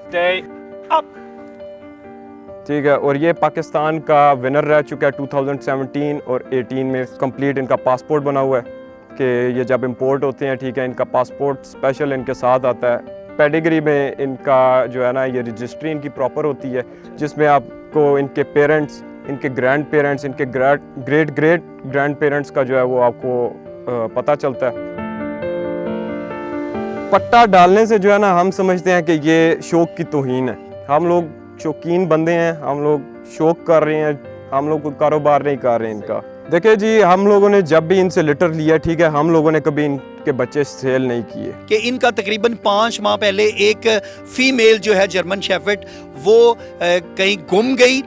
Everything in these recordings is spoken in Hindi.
Stay up. ठीक है, और ये पाकिस्तान का विनर रह चुका है 2017 और 18 में। कंप्लीट इनका पासपोर्ट बना हुआ है कि ये जब इंपोर्ट होते हैं, ठीक है, इनका पासपोर्ट स्पेशल इनके साथ आता है। पेडिग्री में इनका जो है ना, ये रजिस्ट्री इनकी प्रॉपर होती है, जिसमें आपको इनके पेरेंट्स, इनके ग्रैंड पेरेंट्स, इनके ग्रेट ग्रैंड पेरेंट्स का जो है वो आपको पता चलता है। पट्टा डालने से जो है ना, हम समझते हैं कि ये शौक की तौहीन है। हम लोग शौकीन बंदे हैं, हम लोग शौक कर रहे हैं, हम लोग कोई कारोबार नहीं कर रहे हैं इनका। देखिए जी, हम लोगों ने जब भी इनसे लिटर लिया, ठीक है, हम लोगों ने कभी इनके बच्चे सेल नहीं किए। कि इनका तकरीबन 5 माह पहले एक फीमेल जो है जर्मन शेफर्ड वो कहीं गुम गई।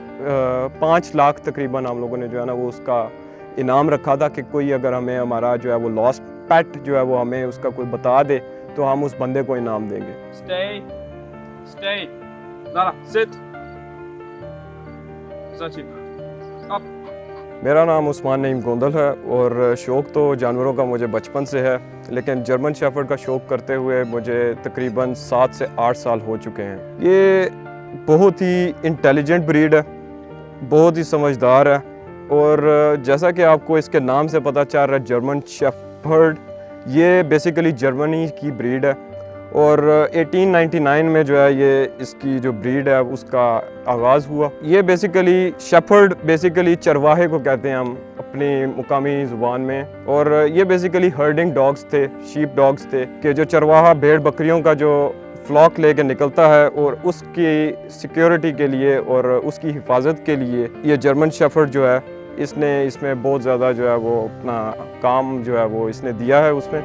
5 लाख तकरीबन हम लोगों ने जो है ना वो उसका इनाम रखा था कि कोई अगर हमें हमारा जो है वो लॉस्ट पेट जो है वो हमें उसका कोई बता दे तो हम उस बंदे को इनाम देंगे। Stay. Lara, sit. Sachi. Up. मेरा नाम उस्मान नईम गोंदल है और शौक़ तो जानवरों का मुझे बचपन से है, लेकिन जर्मन शेफर्ड का शौक़ करते हुए मुझे तकरीबन 7 से 8 साल हो चुके हैं। ये बहुत ही इंटेलिजेंट ब्रीड है, बहुत ही समझदार है, और जैसा कि आपको इसके नाम से पता चल रहा है, जर्मन शेफर्ड, ये बेसिकली जर्मनी की ब्रीड है। और 1899 में जो है ये इसकी जो ब्रीड है उसका आगाज़ हुआ। ये बेसिकली शेफर्ड बेसिकली चरवाहे को कहते हैं हम अपनी मुकामी ज़ुबान में, और ये बेसिकली हर्डिंग डॉग्स थे, शीप डॉग्स थे, कि जो चरवाहा भेड़ बकरियों का जो फ्लॉक लेके निकलता है और उसकी सिक्योरिटी के लिए और उसकी हिफाजत के लिए ये जर्मन शेफर्ड जो है, इसने इसमें बहुत ज़्यादा जो है वो अपना काम जो है वो इसने दिया है उसमें।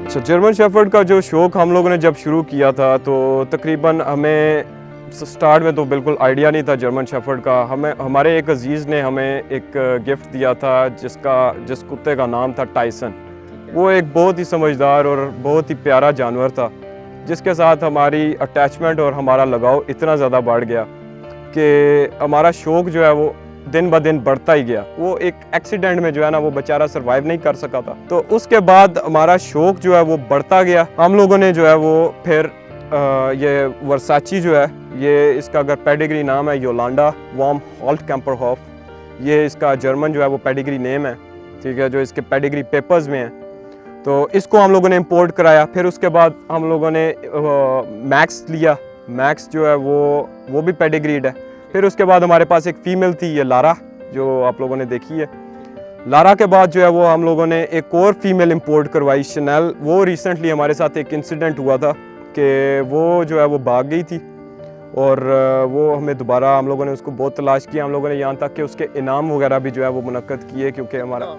अच्छा, जर्मन शेफर्ड का जो शौक़ हम लोगों ने जब शुरू किया था तो तकरीबन हमें स्टार्ट में तो बिल्कुल आइडिया नहीं था जर्मन शेफर्ड का। हमारे एक अजीज़ ने हमें एक गिफ्ट दिया था जिस कुत्ते का नाम था टाइसन। वो एक बहुत ही समझदार और बहुत ही प्यारा जानवर था, जिसके साथ हमारी अटैचमेंट और हमारा लगाव इतना ज़्यादा बढ़ गया कि हमारा शौक़ जो है वो दिन ब दिन बढ़ता ही गया। वो एक एक्सीडेंट में जो है ना वो बेचारा सरवाइव नहीं कर सका था, तो उसके बाद हमारा शौक़ जो है वो बढ़ता गया। हम लोगों ने जो है वो फिर ये वर्साची जो है, ये इसका अगर पेडिग्री नाम है योलांडा वॉर्म हॉल्ट कैम्परहॉफ, ये इसका जर्मन जो है वो पेडिग्री नेम है, ठीक है, जो इसके पेडिग्री पेपर्स में है। तो इसको हम लोगों ने इंपोर्ट कराया। फिर उसके बाद हम लोगों ने मैक्स लिया। मैक्स जो है वो भी पेडिग्रीड है। फिर उसके बाद हमारे पास एक फ़ीमेल थी, ये लारा, जो आप लोगों ने देखी है। लारा के बाद जो है वो हम लोगों ने एक और फीमेल इंपोर्ट करवाई, शनेल। वो रिसेंटली हमारे साथ एक इंसिडेंट हुआ था कि वो जो है वो भाग गई थी, और वो हमें दोबारा हम लोगों ने उसको बहुत तलाश किया। हम लोगों ने यहाँ तक कि उसके इनाम वगैरह भी जो है वो मुनक्कद किए, क्योंकि हमारा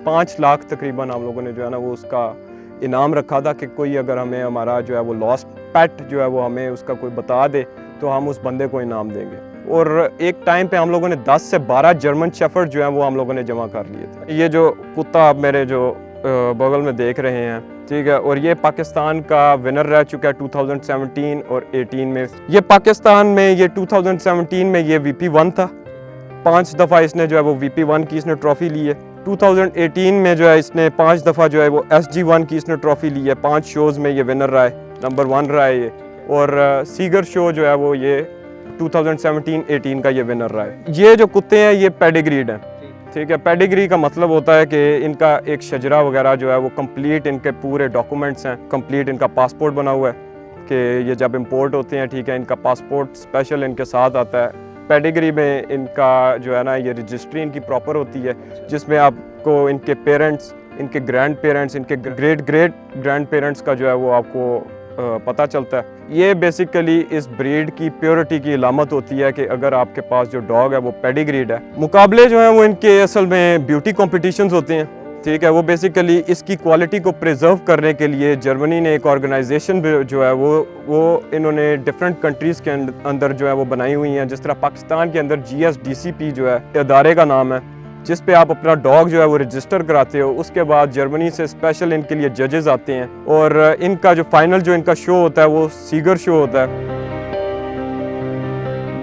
5 लाख तकरीबन हम लोगों ने जो है ना वो उसका इनाम रखा था कि कोई अगर हमें हमारा जो है वो लॉस्ट पेट जो है वो हमें उसका कोई बता दे तो हम उस बंदे को इनाम देंगे। और एक टाइम पे हम लोगों ने 10 से 12 जर्मन शेफर्ड जो है वो हम लोगों ने जमा कर लिए थे। ये जो कुत्ता आप मेरे जो बगल में देख रहे हैं, ठीक है, और ये पाकिस्तान का विनर रह चुका है 2017 और 18 में। ये पाकिस्तान में ये 2017 में ये VP1 था। 5 दफ़ा इसने जो है वो VP1 की इसने ट्रॉफ़ी ली है। 2018 में जो है इसने 5 दफ़ा जो है वो SG1 की इसने ट्रॉफ़ी ली है। 5 शोज़ में ये विनर रहा है, नंबर 1 रहा है ये। और सीगर शो जो है वो ये 2017-18 का ये विनर रहा है। ये जो कुत्ते हैं ये पेडिग्रीड हैं, ठीक है। पेडिग्री का मतलब होता है कि इनका एक शजरा वगैरह जो है वो कंप्लीट, इनके पूरे डॉक्यूमेंट्स हैं, कंप्लीट इनका पासपोर्ट बना हुआ है कि ये जब इंपोर्ट होते हैं, ठीक है, इनका पासपोर्ट स्पेशल इनके साथ आता है। पेडिग्री में इनका जो है ना ये रजिस्ट्री इनकी प्रॉपर होती है, जिसमें आपको इनके पेरेंट्स, इनके ग्रैंड पेरेंट्स, इनके ग्रेट ग्रैंड पेरेंट्स का जो है वो आपको पता चलता है। ये बेसिकली इस ब्रीड की प्योरिटी की अलामत होती है कि अगर आपके पास जो डॉग है वो पेडिग्रीड है। मुकाबले जो हैं वो इनके असल में ब्यूटी कॉम्पिटिशन्स होते हैं, ठीक है। वो बेसिकली इसकी क्वालिटी को प्रिजर्व करने के लिए जर्मनी ने एक ऑर्गेनाइजेशन जो है वो इन्होंने डिफरेंट कंट्रीज़ के अंदर जो है वो बनाई हुई हैं। जिस तरह पाकिस्तान के अंदर GSDCP जो है इदारे का नाम है, जिस पे आप अपना डॉग जो है वो रजिस्टर कराते हो। उसके बाद जर्मनी से स्पेशल इनके लिए जजेस आते हैं, और इनका जो फाइनल जो इनका शो होता है वो सीगर शो होता है।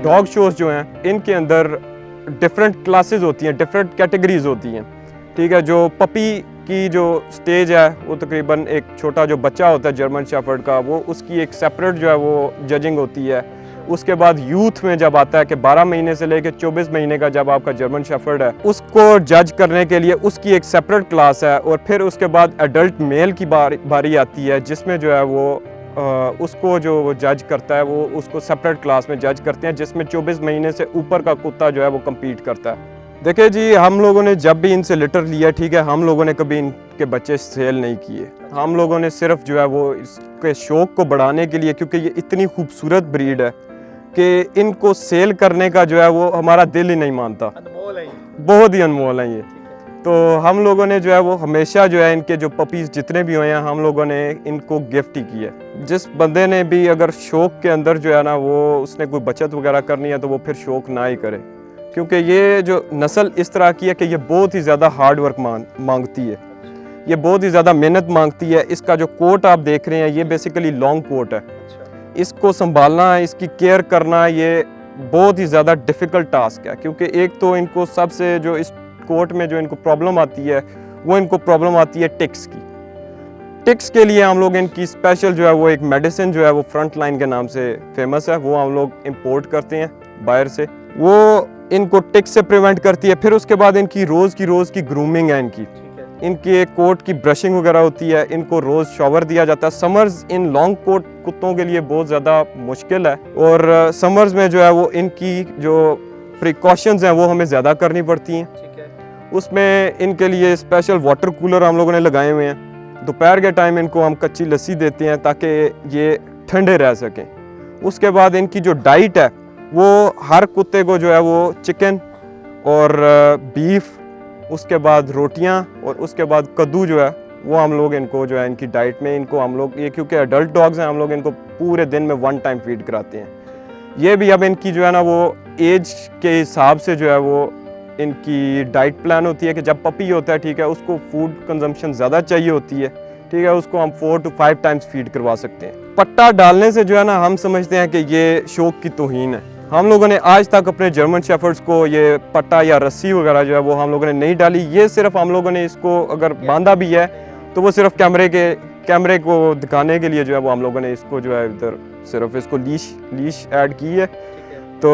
डॉग शोज जो हैं इनके अंदर डिफरेंट क्लासेस होती हैं, डिफरेंट कैटेगरीज होती हैं, ठीक है। जो पपी की जो स्टेज है वो तकरीबन एक छोटा जो बच्चा होता है जर्मन शेफर्ड का, वो उसकी एक सेपरेट जो है वो जजिंग होती है। उसके बाद यूथ में जब आता है कि 12 महीने से लेकर 24 महीने का जब आपका जर्मन शेफर्ड है, उसको जज करने के लिए उसकी एक सेपरेट क्लास है। और फिर उसके बाद एडल्ट मेल की बारी आती है, जिसमें जो है वो उसको जो वो जज करता है वो उसको सेपरेट क्लास में जज करते हैं, जिसमें 24 महीने से ऊपर का कुत्ता जो है वो कम्पीट करता है। देखिए जी, हम लोगों ने जब भी इनसे लिटर लिया, ठीक है, हम लोगों ने कभी इनके बच्चे सेल नहीं किए। हम लोगों ने सिर्फ जो है वो इसके शौक़ को बढ़ाने के लिए, क्योंकि ये इतनी खूबसूरत ब्रीड है कि इनको सेल करने का जो है वो हमारा दिल ही नहीं मानता। अनमोल है ये। बहुत ही अनमोल है ये। तो हम लोगों ने जो है वो हमेशा जो है इनके जो पपीज़ जितने भी हुए हैं हम लोगों ने इनको गिफ्ट ही किया। जिस बंदे ने भी अगर शौक़ के अंदर जो है ना वो उसने कोई बचत वगैरह करनी है तो वो फिर शौक़ ना ही करे, क्योंकि ये जो नस्ल इस तरह की है कि ये बहुत ही ज़्यादा हार्ड वर्क मांगती है, ये बहुत ही ज़्यादा मेहनत मांगती है। इसका जो कोट आप देख रहे हैं ये बेसिकली लॉन्ग कोट है। इसको संभालना, इसकी केयर करना ये बहुत ही ज़्यादा डिफ़िकल्ट टास्क है, क्योंकि एक तो इनको सबसे जो इस कोट में जो इनको प्रॉब्लम आती है वो इनको प्रॉब्लम आती है टिक्स की। टिक्स के लिए हम लोग इनकी स्पेशल जो है वो एक मेडिसिन जो है वो फ्रंट लाइन के नाम से फेमस है, वो हम लोग इंपोर्ट करते हैं बाहर से। वो इनको टिक्स से प्रिवेंट करती है। फिर उसके बाद इनकी रोज़ की ग्रूमिंग है इनकी एक कोट की ब्रशिंग वगैरह होती है, इनको रोज़ शॉवर दिया जाता है। समर्स इन लॉन्ग कोट कुत्तों के लिए बहुत ज़्यादा मुश्किल है, और समर्स में जो है वो इनकी जो प्रिकॉशंस हैं वो हमें ज़्यादा करनी पड़ती हैं। उसमें इनके लिए स्पेशल वाटर कूलर हम लोगों ने लगाए हुए हैं। दोपहर के टाइम इनको हम कच्ची लस्सी देते हैं ताकि ये ठंडे रह सकें। उसके बाद इनकी जो डाइट है वो हर कुत्ते को जो है वो चिकन और बीफ, उसके बाद रोटियां और उसके बाद कद्दू जो है वो हम लोग इनको जो है इनकी डाइट में इनको हम लोग ये, क्योंकि एडल्ट डॉग्स हैं, हम लोग इनको पूरे दिन में 1 टाइम फीड कराते हैं। ये भी अब इनकी जो है ना वो एज के हिसाब से जो है वो इनकी डाइट प्लान होती है कि जब पपी होता है, ठीक है, उसको फूड कंजम्पशन ज़्यादा चाहिए होती है, ठीक है, उसको हम 4 to 5 टाइम्स फीड करवा सकते हैं। पट्टा डालने से जो है ना हम समझते हैं कि ये शौक़ की तौहीन है। हम लोगों ने आज तक अपने जर्मन शेफर्ड्स को ये पट्टा या रस्सी वगैरह जो है वो हम लोगों ने नहीं डाली। ये सिर्फ हम लोगों ने इसको अगर बांधा भी है तो वो सिर्फ कैमरे को दिखाने के लिए जो है वो हम लोगों ने इसको जो है इधर सिर्फ इसको लीश ऐड की है। तो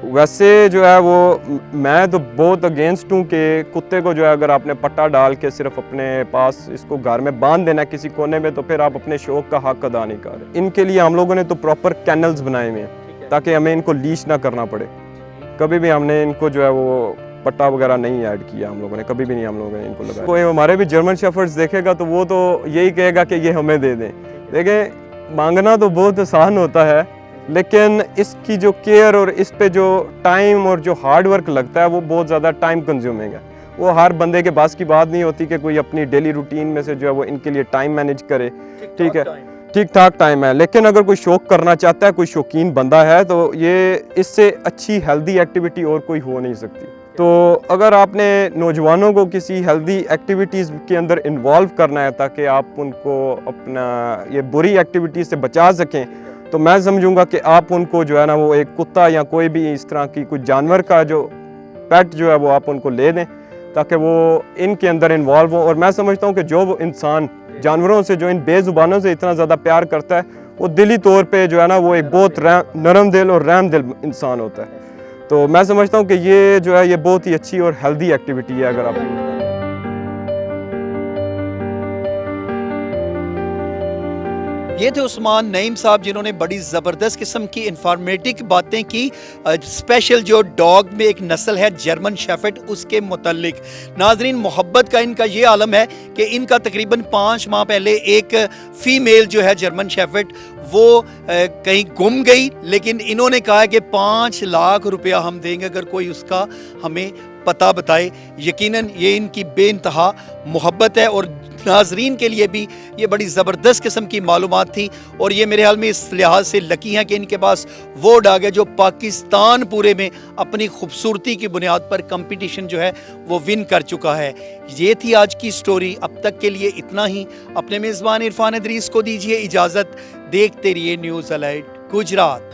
वैसे जो है वो मैं तो बहुत अगेंस्ट हूँ कि कुत्ते को जो है अगर आपने पट्टा डाल के सिर्फ अपने पास इसको घर में बांध देना किसी कोने में, तो फिर आप अपने शौक़ का हक अदा नहीं कर रहे। इनके लिए हम लोगों ने तो प्रॉपर कैनल्स बनाए हुए हैं ताकि हमें इनको लीश ना करना पड़े। कभी भी हमने इनको जो है वो पट्टा वगैरह नहीं ऐड किया, हम लोगों ने कभी भी नहीं हम लोगों ने इनको लगाया। कोई हमारे भी जर्मन शेफर्ड्स देखेगा तो वो तो यही कहेगा कि ये हमें दे दें। देखें, मांगना तो बहुत आसान होता है, लेकिन इसकी जो केयर और इस पे जो टाइम और जो हार्ड वर्क लगता है वो बहुत ज़्यादा टाइम कंज्यूमिंग है। वो हर बंदे के पास की बात नहीं होती कि कोई अपनी डेली रूटीन में से जो है वो इनके लिए टाइम मैनेज करे, ठीक है, ठीक ठाक टाइम है। लेकिन अगर कोई शौक़ करना चाहता है, कोई शौकीन बंदा है, तो ये इससे अच्छी हेल्दी एक्टिविटी और कोई हो नहीं सकती। तो अगर आपने नौजवानों को किसी हेल्दी एक्टिविटीज़ के अंदर इन्वॉल्व करना है ताकि आप उनको अपना ये बुरी एक्टिविटीज़ से बचा सकें, तो मैं समझूंगा कि आप उनको जो है ना वो एक कुत्ता या कोई भी इस तरह की कुछ जानवर का जो पेट जो है वो आप उनको ले दें ताकि वो इनके अंदर इन्वॉल्व हो। और मैं समझता हूँ कि जो इंसान जानवरों से, जो इन बेजुबानों से इतना ज़्यादा प्यार करता है, वो दिली तौर पे जो है ना वो एक बहुत नरम दिल और रहम दिल इंसान होता है। तो मैं समझता हूँ कि ये जो है ये बहुत ही अच्छी और हेल्दी एक्टिविटी है। अगर आप ये थे उस्मान नईम साहब जिन्होंने बड़ी ज़बरदस्त किस्म की इंफॉर्मेटिव बातें की स्पेशल जो डॉग में एक नस्ल है जर्मन शेफर्ड उसके मुतल्लिक। नाजरीन, मोहब्बत का इनका ये आलम है कि इनका तकरीबन 5 माह पहले एक फ़ीमेल जो है जर्मन शेफर्ड वो कहीं गुम गई, लेकिन इन्होंने कहा कि 5 लाख रुपया हम देंगे अगर कोई उसका हमें पता बताए। यकीनन ये इनकी बेइंतहा मोहब्बत है और नाजरीन के लिए भी ये बड़ी ज़बरदस्त किस्म की मालूमात थी। और ये मेरे ख्याल में इस लिहाज से लकी हैं कि इनके पास वो डॉग है जो पाकिस्तान पूरे में अपनी खूबसूरती की बुनियाद पर कंपटीशन जो है वो विन कर चुका है। ये थी आज की स्टोरी। अब तक के लिए इतना ही। अपने मेज़बान इरफान इदरीस को दीजिए इजाज़त। देखते रहिए न्यूज़ अलर्ट गुजरात।